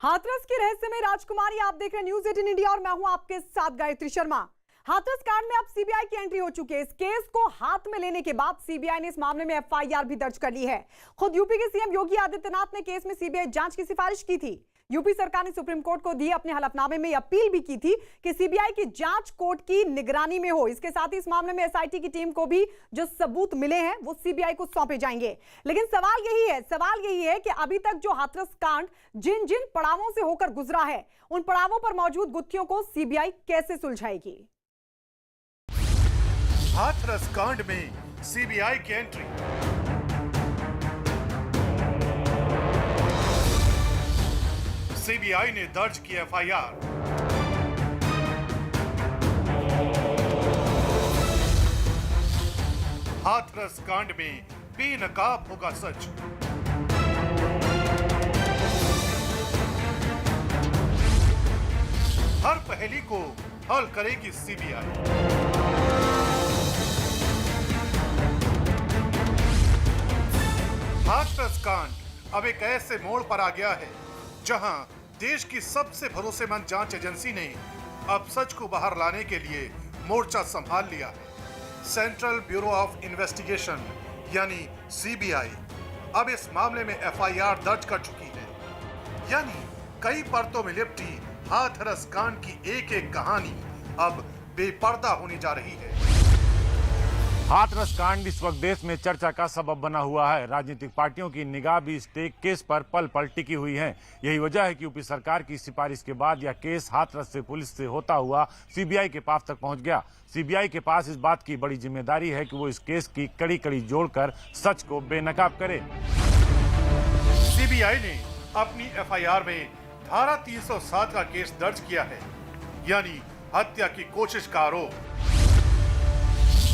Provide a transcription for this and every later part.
हाथरस के रहस्य में राजकुमारी, आप देख रहे हैं न्यूज 18 इंडिया और मैं हूं आपके साथ गायत्री शर्मा। हाथरस कांड में अब सीबीआई की एंट्री हो चुकी है। इस केस को हाथ में लेने के बाद सीबीआई ने इस मामले में एफआईआर भी दर्ज कर ली है। खुद यूपी के सीएम योगी आदित्यनाथ ने केस में सीबीआई जांच की सिफारिश की थी। यूपी सरकार ने सुप्रीम कोर्ट को दिए अपने हलफनामे में अपील भी की थी कि सीबीआई की जांच कोर्ट की निगरानी में हो। इसके साथ ही इस मामले में एसआईटी की टीम को भी जो सबूत मिले हैं वो सीबीआई को सौंपे जाएंगे। लेकिन सवाल यही है कि अभी तक जो हाथरस कांड जिन जिन पड़ावों से होकर गुजरा है, उन पड़ावों पर मौजूद गुत्थियों को सीबीआई कैसे सुलझाएगी। हाथरस कांड में सीबीआई की एंट्री। सीबीआई ने दर्ज की एफआईआर। हाथरस कांड में बेनकाब होगा सच। हर पहेली को हल करेगी सीबीआई। हाथरस कांड अब एक ऐसे मोड़ पर आ गया है जहां देश की सबसे भरोसेमंद जांच एजेंसी ने अब सच को बाहर लाने के लिए मोर्चा संभाल लिया है। सेंट्रल ब्यूरो ऑफ इन्वेस्टिगेशन यानी सीबीआई अब इस मामले में एफआईआर दर्ज कर चुकी है। यानी कई परतों में लिपटी हाथरस कांड की एक एक कहानी अब बेपर्दा होने जा रही है। हाथरस कांड इस वक्त देश में चर्चा का सबब बना हुआ है। राजनीतिक पार्टियों की निगाह भी इस केस पर पल पल टिकी हुई है। यही वजह है कि यूपी सरकार की सिफारिश के बाद यह केस हाथरस से पुलिस से होता हुआ सीबीआई के पास तक पहुंच गया। सीबीआई के पास इस बात की बड़ी जिम्मेदारी है कि वो इस केस की कड़ी कड़ी जोड़कर सच को बेनकाब करे। सीबीआई ने अपनी एफआईआर में धारा 307 का केस दर्ज किया है, यानी हत्या की कोशिश का आरोप।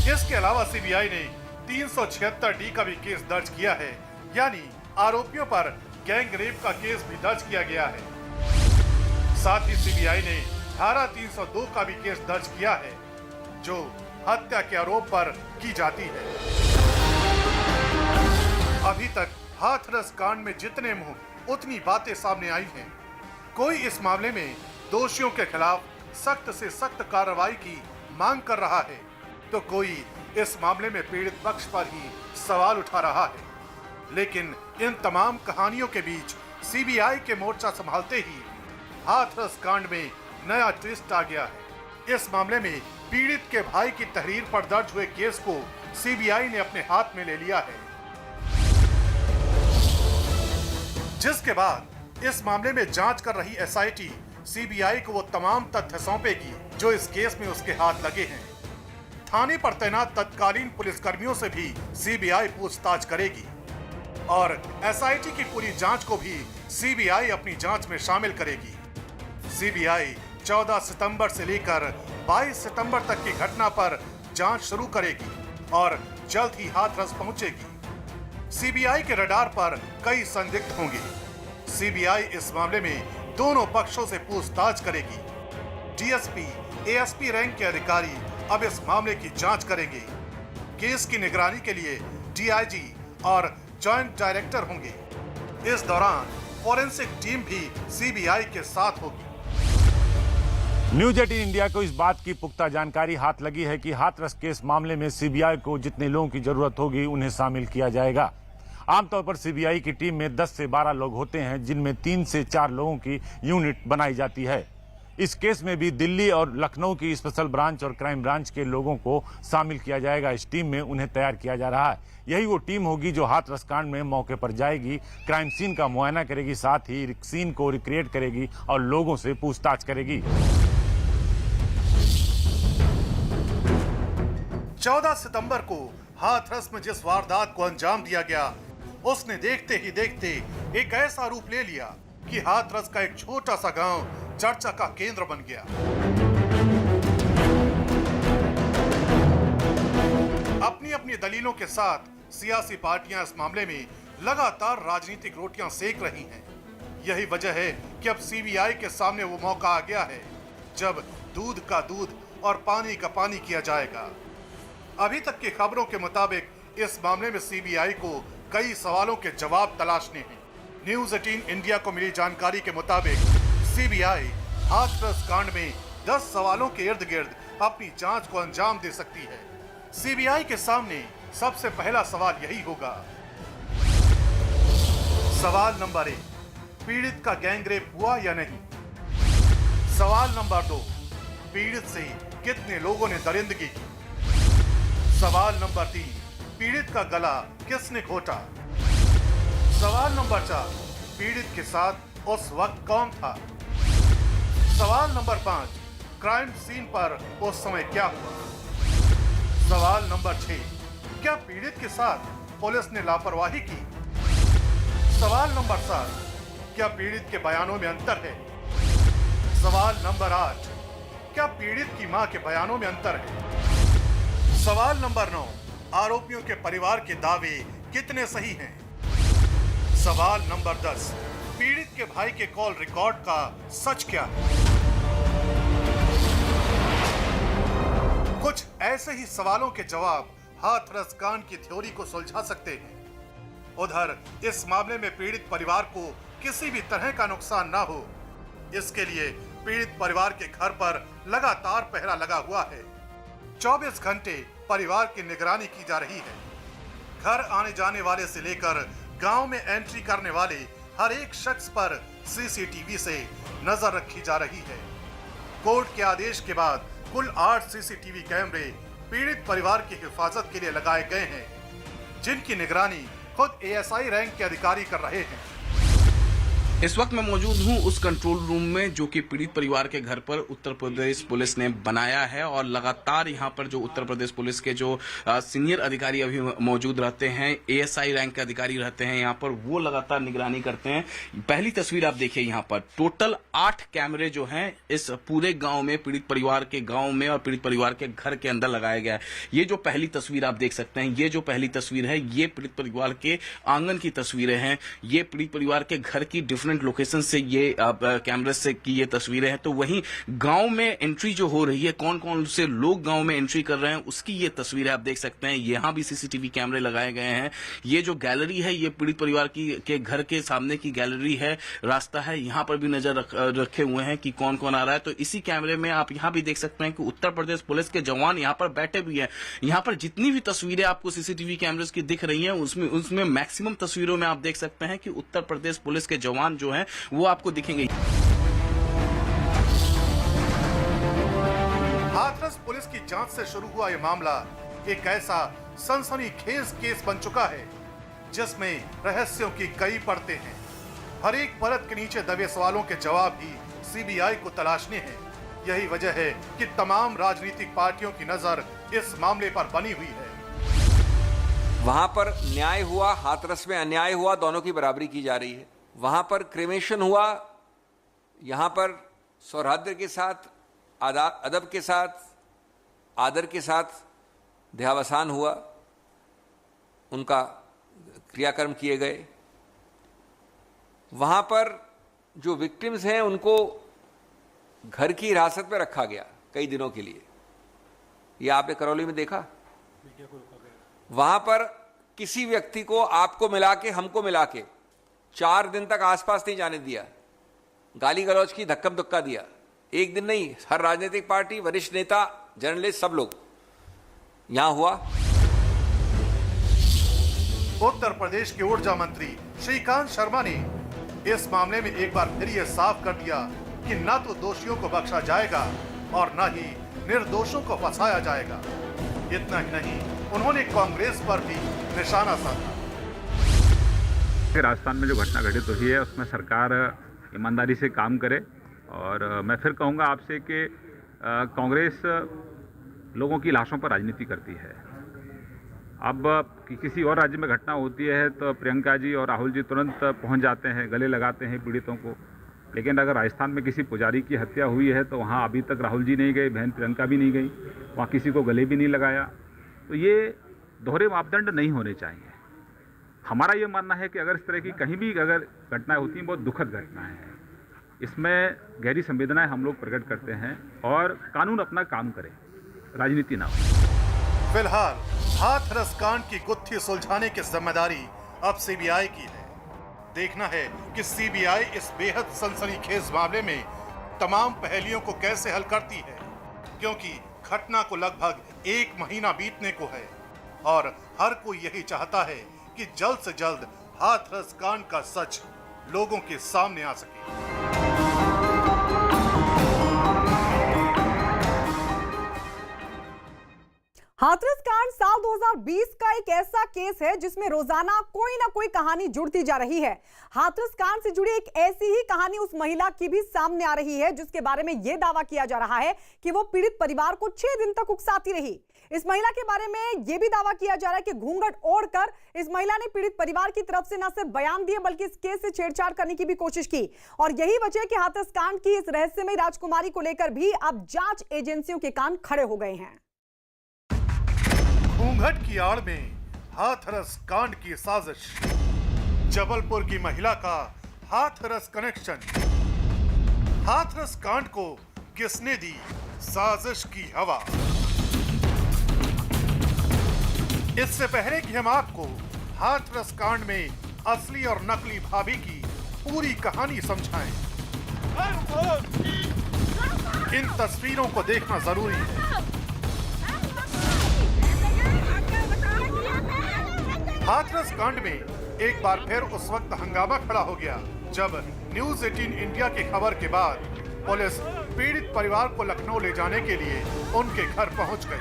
इसके अलावा सीबीआई ने 376D का भी केस दर्ज किया है, यानी आरोपियों पर गैंग रेप का केस भी दर्ज किया गया है। साथ ही सीबीआई ने धारा 302 का भी केस दर्ज किया है, जो हत्या के आरोप पर की जाती है। अभी तक हाथरस कांड में जितने मुंह उतनी बातें सामने आई हैं। कोई इस मामले में दोषियों के खिलाफ सख्त से सख्त कार्रवाई की मांग कर रहा है, तो कोई इस मामले में पीड़ित पक्ष पर ही सवाल उठा रहा है। लेकिन इन तमाम कहानियों के बीच सीबीआई के मोर्चा संभालते ही हाथरस कांड में नया ट्विस्ट आ गया है। इस मामले में पीड़ित के भाई की तहरीर पर दर्ज हुए केस को सीबीआई ने अपने हाथ में ले लिया है, जिसके बाद इस मामले में जांच कर रही एसआईटी सीबीआई को वो तमाम तथ्य सौंपेगी जो इस केस में उसके हाथ लगे हैं। थाने पर तैनात तत्कालीन पुलिसकर्मियों से भी सीबीआई पूछताछ करेगी और एसआईटी की पूरी जांच को भी सीबीआई अपनी जांच में शामिल करेगी। सीबीआई 14 सितंबर से लेकर 22 सितंबर तक की घटना पर जांच शुरू करेगी और जल्द ही हाथरस पहुंचेगी। सीबीआई के रडार पर कई संदिग्ध होंगे। सीबीआई इस मामले में दोनों पक्षों से पूछताछ करेगी। डीएसपी, एएसपी रैंक के अधिकारी अब इस मामले की जांच करेंगे। केस की निगरानी के लिए डीआईजी और जॉइंट डायरेक्टर होंगे। इस दौरान फॉरेंसिक टीम भी सीबीआई के साथ होगी। न्यूज 18 इंडिया को इस बात की पुख्ता जानकारी हाथ लगी है कि हाथरस केस मामले में सीबीआई को जितने लोगों की जरूरत होगी उन्हें शामिल किया जाएगा। आमतौर पर सीबीआई की टीम में 10 से 12 लोग होते हैं, जिनमें 3 से 4 लोगों की यूनिट बनाई जाती है। इस केस में भी दिल्ली और लखनऊ की स्पेशल ब्रांच और क्राइम ब्रांच के लोगों को शामिल किया जाएगा। इस टीम में उन्हें तैयार किया जा रहा है। यही वो टीम होगी जो हाथरस कांड में मौके पर जाएगी, क्राइम सीन का मुआयना करेगी, साथ ही सीन को रिक्रिएट करेगी और लोगों से पूछताछ करेगी। 14 सितंबर को हाथरस में जिस वारदात को अंजाम दिया गया, उसने देखते ही देखते एक ऐसा रूप ले लिया कि हाथरस का एक छोटा सा गांव चर्चा का केंद्र बन गया। अपनी अपनी दलीलों के साथ सियासी पार्टियां इस मामले में लगातार राजनीतिक रोटियां सेक रही हैं। यही वजह है कि अब सीबीआई के सामने वो मौका आ गया है जब दूध का दूध और पानी का पानी किया जाएगा। अभी तक की खबरों के मुताबिक इस मामले में सीबीआई को कई सवालों के जवाब तलाशने हैं। न्यूज 18 इंडिया को मिली जानकारी के मुताबिक सीबीआई हाथरस कांड में 10 सवालों के इर्द गिर्द अपनी जांच को अंजाम दे सकती है। सीबीआई के सामने सबसे पहला सवाल यही होगा। सवाल नंबर 1, पीड़ित का गैंगरेप हुआ या नहीं। सवाल नंबर 2, पीड़ित से कितने लोगों ने दरिंदगी की। सवाल नंबर 3, पीड़ित का गला किसने घोटा। सवाल नंबर 4, पीड़ित के साथ उस वक्त कौन था। सवाल नंबर 5, क्राइम सीन पर उस समय क्या हुआ। सवाल नंबर 6, क्या पीड़ित के साथ पुलिस ने लापरवाही की। सवाल नंबर 7, क्या पीड़ित के बयानों में अंतर है। सवाल नंबर 8, क्या पीड़ित की मां के बयानों में अंतर है। सवाल नंबर 9, आरोपियों के परिवार के दावे कितने सही हैं। सवाल नंबर 10, पीड़ित के भाई के कॉल रिकॉर्ड का सच क्या है। कुछ ऐसे ही सवालों के जवाब हाथरस कांड की थ्योरी को सुलझा सकते हैं। उधर इस मामले में पीड़ित परिवार को किसी भी तरह का नुकसान ना हो, इसके लिए पीड़ित परिवार के घर पर लगातार पहरा लगा हुआ है। 24 घंटे परिवार की निगरानी की जा रही है। घर आने जाने वाले से लेकर गांव में एंट्री करने वाले हर एक शख्स पर सीसीटीवी से नजर रखी जा रही है। कोर्ट के आदेश के बाद कुल 8 सीसीटीवी कैमरे पीड़ित परिवार की हिफाजत के लिए लगाए गए हैं, जिनकी निगरानी खुद एएसआई रैंक के अधिकारी कर रहे हैं। इस वक्त मैं मौजूद हूं उस कंट्रोल रूम में जो कि पीड़ित परिवार के घर पर उत्तर प्रदेश पुलिस ने बनाया है और लगातार यहां पर जो उत्तर प्रदेश पुलिस के जो सीनियर अधिकारी अभी मौजूद रहते हैं, एएसआई रैंक के अधिकारी रहते हैं यहां पर, वो लगातार निगरानी करते हैं। पहली तस्वीर आप देखिए, यहां पर टोटल 8 कैमरे जो हैं इस पूरे गांव में, पीड़ित परिवार के गांव में और पीड़ित परिवार के घर के अंदर लगाया गया है। ये जो पहली तस्वीर आप देख सकते हैं, ये जो पहली तस्वीर है, ये पीड़ित परिवार के आंगन की तस्वीरें हैं। ये पीड़ित परिवार के घर की डिफरेंट लोकेशन से ये कैमरे से की ये तस्वीरें हैं। तो वहीं गांव में एंट्री जो हो रही है, कौन कौन से लोग गांव में एंट्री कर रहे हैं, उसकी ये तस्वीर आप देख सकते हैं। यहां भी सीसीटीवी कैमरे लगाए गए हैं। ये जो गैलरी है, ये पीड़ित परिवार के घर के सामने की गैलरी है, रास्ता है, यहां पर भी नजर रखे हुए हैं कि कौन कौन आ रहा है। तो इसी कैमरे में आप यहां भी देख सकते हैं कि उत्तर प्रदेश पुलिस के जवान यहां पर बैठे भी हैं। यहां पर जितनी भी तस्वीरें आपको सीसीटीवी कैमरे की दिख रही हैं, उसमें मैक्सिमम तस्वीरों में आप देख सकते हैं कि उत्तर प्रदेश पुलिस के जवान जो हैं वो आपको दिखेंगे। हाथरस पुलिस की जांच से शुरू हुआ ये मामला एक ऐसा सनसनीखेज केस बन चुका है जिसमें रहस्यों की कई परतें हैं। हर एक परत के नीचे दबे सवालों के जवाब ही सीबीआई को तलाशने हैं। यही वजह है कि तमाम राजनीतिक पार्टियों की नजर इस मामले पर बनी हुई है। वहां पर न्याय हुआ, हाथरस में अन्याय हुआ, दोनों की बराबरी की जा रही है। वहां पर क्रिमेशन हुआ, यहां पर सौहार्द के साथ, अदब के साथ, आदर के साथ देहावसान हुआ, उनका क्रियाकर्म किए गए। वहां पर जो विक्टिम्स हैं उनको घर की हिरासत में रखा गया कई दिनों के लिए। ये आपने करौली में देखा। वहां पर किसी व्यक्ति को, आपको मिला के, हमको मिला के 4 दिन तक आसपास नहीं जाने दिया। गाली गलौज की, धक्कम धुक्का दिया। एक दिन नहीं, हर राजनीतिक पार्टी, वरिष्ठ नेता, जर्नलिस्ट, सब लोग यहां हुआ। उत्तर प्रदेश के ऊर्जा मंत्री श्रीकांत शर्मा ने इस मामले में एक बार फिर यह साफ कर दिया कि न तो दोषियों को बख्शा जाएगा और न ही निर्दोषों को फंसाया जाएगा। इतना ही नहीं, उन्होंने कांग्रेस पर भी निशाना साधा। राजस्थान में जो घटना घटित हुई है उसमें सरकार ईमानदारी से काम करे। और मैं फिर कहूँगा आपसे कि कांग्रेस लोगों की लाशों पर राजनीति करती है। अब किसी और राज्य में घटना होती है तो प्रियंका जी और राहुल जी तुरंत पहुंच जाते हैं, गले लगाते हैं पीड़ितों को। लेकिन अगर राजस्थान में किसी पुजारी की हत्या हुई है तो वहाँ अभी तक राहुल जी नहीं गए, बहन प्रियंका भी नहीं गई, वहाँ किसी को गले भी नहीं लगाया। तो ये दोहरे मापदंड नहीं होने चाहिए। हमारा ये मानना है कि अगर इस तरह की कहीं भी अगर घटनाएं होती हैं, बहुत दुखद घटनाएं हैं, इसमें गहरी संवेदनाएं हम लोग प्रकट करते हैं और कानून अपना काम करे, राजनीति ना हो। फिलहाल हाथरस कांड की गुत्थी सुलझाने की जिम्मेदारी अब सीबीआई की है। देखना है कि सीबीआई इस बेहद सनसनीखेज मामले में तमाम पहेलियों को कैसे हल करती है, क्योंकि घटना को लगभग 1 महीना बीतने को है और हर कोई यही चाहता है कि जल्द से जल्द हाथरस कांड का सच लोगों के सामने आ सके। हाथरस कांड साल 2020 का एक ऐसा केस है जिसमें रोजाना कोई ना कोई कहानी जुड़ती जा रही है। हाथरस कांड से जुड़ी एक ऐसी ही कहानी उस महिला की भी सामने आ रही है जिसके बारे में यह दावा किया जा रहा है कि वो पीड़ित परिवार को 6 दिन तक उकसाती रही। इस महिला के बारे में यह भी दावा किया जा रहा है कि घूंघट ओढ़कर इस महिला ने पीड़ित परिवार की तरफ से न सिर्फ बयान दिए बल्कि इस केस से छेड़छाड़ करने की भी कोशिश की और यही वजह है कि हाथरस कांड की इस रहस्यमयी राजकुमारी को लेकर भी अब जांच एजेंसियों के कान खड़े हो गए हैं। घूंघट की आड़ में हाथरस कांड की साजिश, जबलपुर की महिला का हाथरस कनेक्शन। हाथरस कांड को किसने दी साजिश की हवा? इससे पहले कि हम आपको हाथरस कांड में असली और नकली भाभी की पूरी कहानी समझाएं, इन तस्वीरों को देखना जरूरी है। हाथरस कांड में एक बार फिर उस वक्त हंगामा खड़ा हो गया जब न्यूज 18 इंडिया की खबर के बाद पुलिस पीड़ित परिवार को लखनऊ ले जाने के लिए उनके घर पहुंच गई।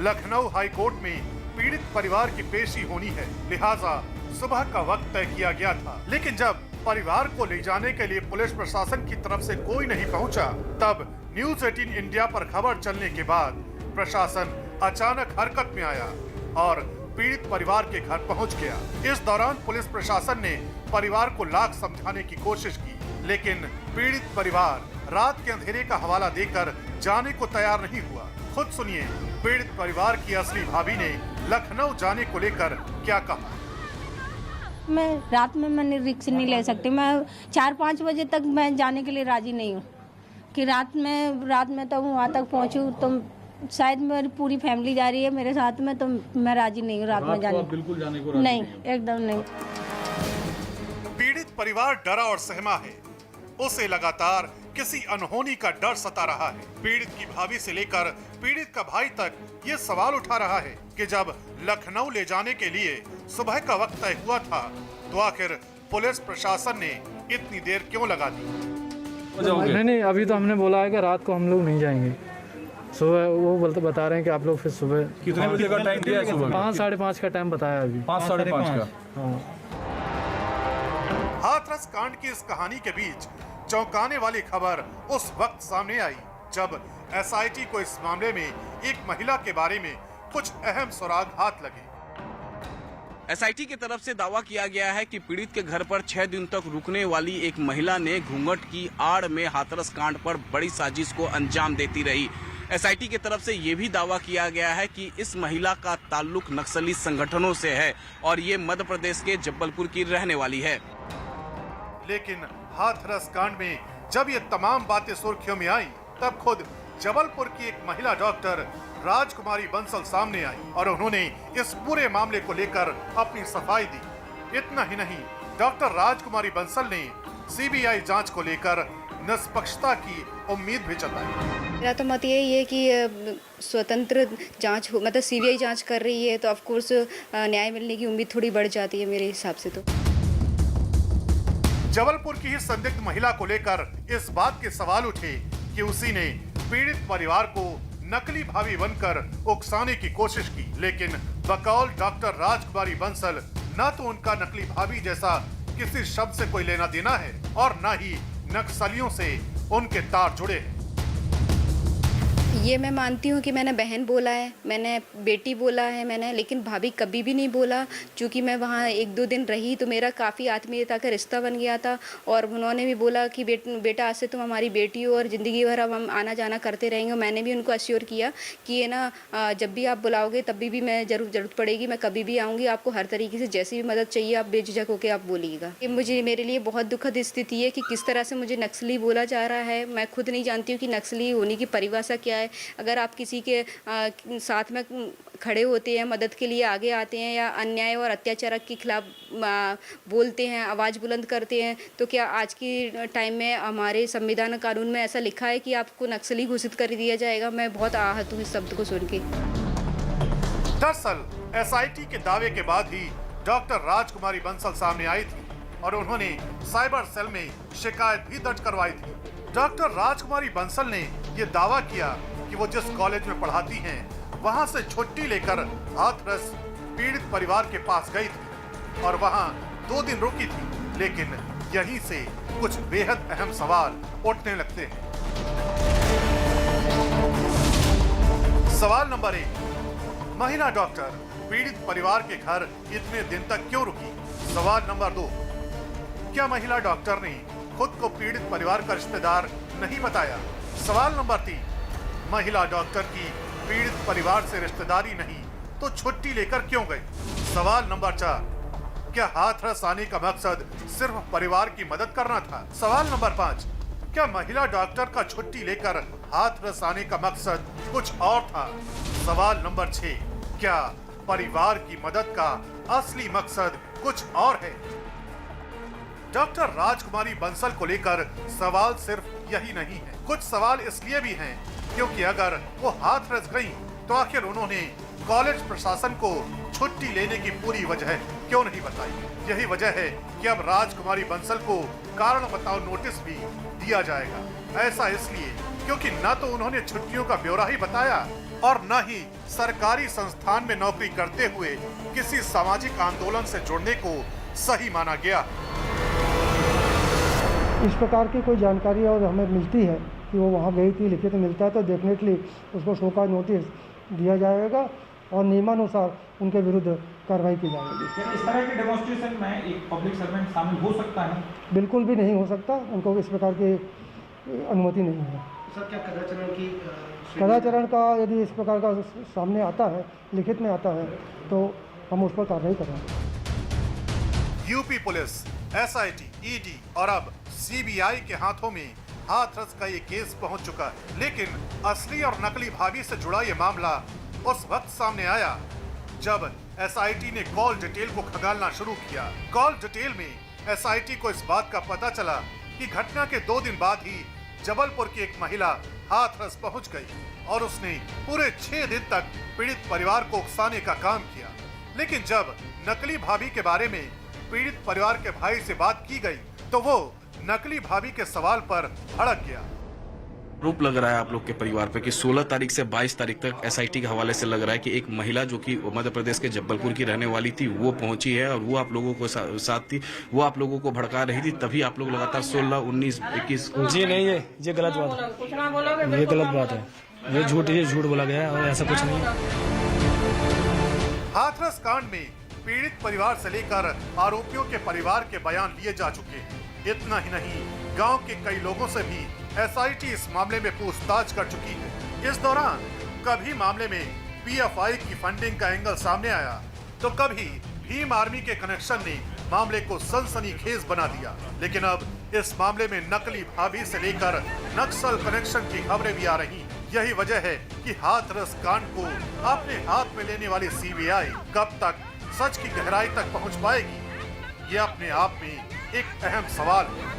लखनऊ हाई कोर्ट में पीड़ित परिवार की पेशी होनी है, लिहाजा सुबह का वक्त तय किया गया था। लेकिन जब परिवार को ले जाने के लिए पुलिस प्रशासन की तरफ से कोई नहीं पहुंचा, तब न्यूज 18 इंडिया पर खबर चलने के बाद प्रशासन अचानक हरकत में आया और पीड़ित परिवार के घर पहुंच गया। इस दौरान पुलिस प्रशासन ने परिवार को लाख समझाने की कोशिश की, लेकिन पीड़ित परिवार रात के अंधेरे का हवाला देकर जाने को तैयार नहीं हुआ। खुद सुनिए पीड़ित परिवार की असली भाभी ने लखनऊ जाने को लेकर क्या कहा। मैं रात में रिस्क नहीं ले सकती। मैं 4-5 बजे तक मैं जाने के लिए राजी नहीं हूँ कि रात में तो वहाँ तक पहुँचूँ तो शायद मेरी पूरी फैमिली जा रही है मेरे साथ में, तो मैं राजी नहीं हूँ रात में जाने। बिल्कुल जाने को राजी नहीं, एकदम नहीं। पीड़ित परिवार डरा और सहमा है, उसे लगातार किसी अनहोनी का डर सता रहा है। पीड़ित की भाभी से लेकर पीड़ित का भाई तक ये सवाल उठा रहा है कि जब लखनऊ ले जाने के लिए सुबह का वक्त तय हुआ था तो आखिर पुलिस प्रशासन ने इतनी देर क्यों लगा दी। नहीं, अभी तो हमने बोला है कि रात को हम लोग नहीं जाएंगे। सुबह वो बता रहे हैं कि आप लोग फिर सुबह कितने बजे का टाइम दिया है? सुबह 5-5:30 का टाइम बताया अभी। 5-5:30 का। हाँ। हाथरस कांड की इस कहानी के बीच चौंकाने वाली खबर उस वक्त सामने आई जब एसआईटी को इस मामले में एक महिला के बारे में कुछ अहम सुराग हाथ लगे। एसआईटी की तरफ से दावा किया गया है कि पीड़ित के घर पर 6 दिन तक रुकने वाली एक महिला ने घूंघट की आड़ में हाथरस कांड पर बड़ी साजिश को अंजाम देती रही। एसआईटी की तरफ से ये भी दावा किया गया है कि इस महिला का ताल्लुक नक्सली संगठनों से है और ये मध्य प्रदेश के जबलपुर की रहने वाली है। लेकिन हाथरस कांड में जब ये तमाम बातें सुर्खियों में आई, तब खुद जबलपुर की एक महिला डॉक्टर राजकुमारी बंसल सामने आई और उन्होंने इस पूरे मामले को लेकर अपनी सफाई दी। इतना ही नहीं, डॉक्टर राजकुमारी बंसल ने सीबीआई जांच को लेकर निष्पक्षता की उम्मीद भी जताई। मेरा तो मत यही है कि स्वतंत्र जांच हो, मतलब सीबीआई जांच कर रही है तो ऑफ कोर्स न्याय मिलने की उम्मीद थोड़ी बढ़ जाती है मेरे हिसाब से। तो जबलपुर की ही संदिग्ध महिला को लेकर इस बात के सवाल उठे कि उसी ने पीड़ित परिवार को नकली भाभी बनकर उकसाने की कोशिश की, लेकिन बकौल डॉक्टर राजकुमारी बंसल न तो उनका नकली भाभी जैसा किसी शब्द से कोई लेना देना है और न ही नक्सलियों से उनके तार जुड़े हैं। ये मैं मानती हूँ कि मैंने बहन बोला है, मैंने बेटी बोला है मैंने, लेकिन भाभी कभी भी नहीं बोला। चूँकि मैं वहाँ 1-2 दिन रही तो मेरा काफ़ी आत्मीयता का रिश्ता बन गया था और उन्होंने भी बोला कि बेटा आज से तुम हमारी बेटी हो और ज़िंदगी भर अब हम आना जाना करते रहेंगे। मैंने भी उनको अश्योर किया कि ये ना जब भी आप बुलाओगे तब भी मैं ज़रूरत पड़ेगी, मैं कभी भी आऊँगी, आपको हर तरीके से जैसी भी मदद चाहिए आप बेझिझक होकर आप बोलिएगा। ये मेरे लिए बहुत दुखद स्थिति है कि किस तरह से मुझे नक्सली बोला जा रहा है। मैं खुद नहीं जानती हूँ कि नक्सली होने की परिभाषा क्या है। अगर आप किसी के साथ में खड़े होते हैं, मदद के लिए आगे आते हैं या अन्याय और अत्याचार के खिलाफ बोलते हैं, आवाज़ बुलंद करते हैं, तो क्या आज की टाइम में हमारे संविधान कानून में ऐसा लिखा है कि आपको नक्सली घोषित कर दिया जाएगा? मैं बहुत आहत हूँ इस शब्द को सुन के। दरअसल एसआईटी के दावे के बाद ही डॉक्टर राजकुमारी बंसल सामने आई थी और उन्होंने साइबर सेल में शिकायत भी दर्ज करवाई थी। डॉक्टर राजकुमारी बंसल ने ये दावा किया कि वो जिस कॉलेज में पढ़ाती हैं, वहां से छुट्टी लेकर हाथरस पीड़ित परिवार के पास गई थी और वहां 2 दिन रुकी थी। लेकिन यहीं से कुछ बेहद अहम सवाल उठने लगते हैं। सवाल नंबर 1, महिला डॉक्टर पीड़ित परिवार के घर इतने दिन तक क्यों रुकी? सवाल नंबर 2, क्या महिला डॉक्टर ने खुद को पीड़ित परिवार का रिश्तेदार नहीं बताया? सवाल नंबर 3, महिला डॉक्टर की पीड़ित परिवार से रिश्तेदारी नहीं तो छुट्टी लेकर क्यों गई? सवाल नंबर 4, क्या हाथरस आने का मकसद सिर्फ परिवार की मदद करना था? सवाल नंबर 5, क्या महिला डॉक्टर का छुट्टी लेकर हाथरस आने का मकसद कुछ और था? सवाल नंबर 6, क्या परिवार की मदद का असली मकसद कुछ और है? डॉक्टर राजकुमारी बंसल को लेकर सवाल सिर्फ यही नहीं है, कुछ सवाल इसलिए भी हैं क्योंकि अगर वो हाथरस गईं, तो आखिर उन्होंने कॉलेज प्रशासन को छुट्टी लेने की पूरी वजह क्यों नहीं बताई? यही वजह है कि अब राजकुमारी बंसल को कारण बताओ नोटिस भी दिया जाएगा। ऐसा इसलिए क्योंकि न तो उन्होंने छुट्टियों का ब्यौरा ही बताया और न ही सरकारी संस्थान में नौकरी करते हुए किसी सामाजिक आंदोलन से जुड़ने को सही माना गया। इस प्रकार की कोई जानकारी और हमें मिलती है कि वो वहाँ गई थी, लिखित मिलता है तो डेफिनेटली उसको शो का नोटिस दिया जाएगा और नियमानुसार उनके विरुद्ध कार्रवाई की जाएगी। इस तरह के डेमोन्स्ट्रेशन में एक पब्लिक सर्वेंट शामिल हो सकता है? बिल्कुल भी नहीं हो सकता, उनको इस प्रकार की अनुमति नहीं है। सर, क्या कदाचरण का यदि इस प्रकार का सामने आता है, लिखित में आता है, तो हम उस पर कार्रवाई करेंगे। यूपी पुलिस, एसआईटी, ईडी और अब सीबीआई के हाथों में हाथरस का ये केस पहुंच चुका है। लेकिन असली और नकली भाभी से जुड़ा ये मामला उस वक्त सामने आया जब एसआईटी ने कॉल डिटेल को खंगालना शुरू किया। कॉल डिटेल में एसआईटी को इस बात का पता चला कि घटना के 2 दिन बाद ही जबलपुर की एक महिला हाथरस पहुंच गई और उसने पूरे 6 दिन तक पीड़ित परिवार को उकसाने का काम किया। लेकिन जब नकली भाभी के बारे में पीड़ित परिवार के भाई से बात की गई तो वो नकली भाभी के सवाल पर भड़क गया। आरोप लग रहा है आप लोग के परिवार पे कि 16 तारीख से 22 तारीख तक एसआईटी के हवाले से लग रहा है कि एक महिला जो कि मध्य प्रदेश के जबलपुर की रहने वाली थी वो पहुंची है और वो आप लोगों को साथ थी, वो आप लोगों को भड़का रही थी, तभी आप लोग लगातार 16, 19, 21। जी नहीं, ये गलत बात है, ये गलत बात है, ये झूठ बोला गया है और ऐसा कुछ नहीं है। हाथरस कांड में पीड़ित परिवार से लेकर आरोपियों के परिवार के बयान लिए जा चुके हैं। इतना ही नहीं, गांव के कई लोगों से भी एसआईटी इस मामले में पूछताछ कर चुकी है। इस दौरान कभी मामले में पीएफआई की फंडिंग का एंगल सामने आया तो कभी भीम आर्मी के कनेक्शन ने मामले को सनसनीखेज बना दिया। लेकिन अब इस मामले में नकली भाभी से लेकर नक्सल कनेक्शन की खबरें भी आ रही। यही वजह है कि हाथरस कांड को अपने हाथ में लेने वाली सीबीआई कब तक सच की गहराई तक पहुंच पाएगी, ये अपने आप में एक अहम सवाल है।